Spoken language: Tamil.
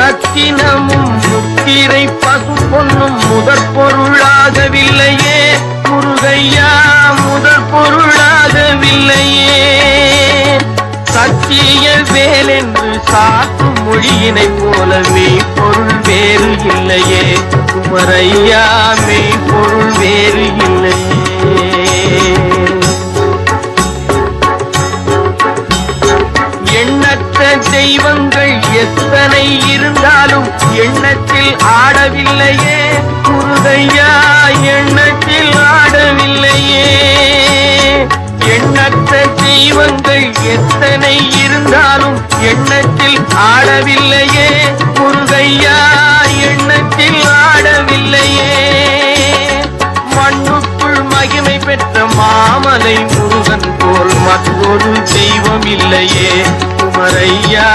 ரத்தினமும் முத்திரை பசு பொன்னும் முதற் பொருளாகவில்லையே முருகையா, முதற் பொருளாகவில்லையே. சத்திய வேலென்று சாற்றும் மொழியினை போல மெய்ப்பொருள் வேறு இல்லையே குமரையா, மெய்ப்பொருள் வேறு இல்லையே. எண்ணற்ற தெய்வங்கள் எத்தனை இருந்தாலும் எண்ணத்தில் ஆடவில்லையே முருகையா, எண்ணத்தில் ஆடவில்லையே. எண்ணற்ற தெய்வங்கள் எத்தனை இருந்தாலும் எண்ணத்தில் ஆடவில்லையே முருகையா, எண்ணத்தில் ஆடவில்லையே. மண்ணுக்குள் மகிமை பெற்ற மாமலை முருகன் போல் மற்றொரு தெய்வம் இல்லையே குமரையா.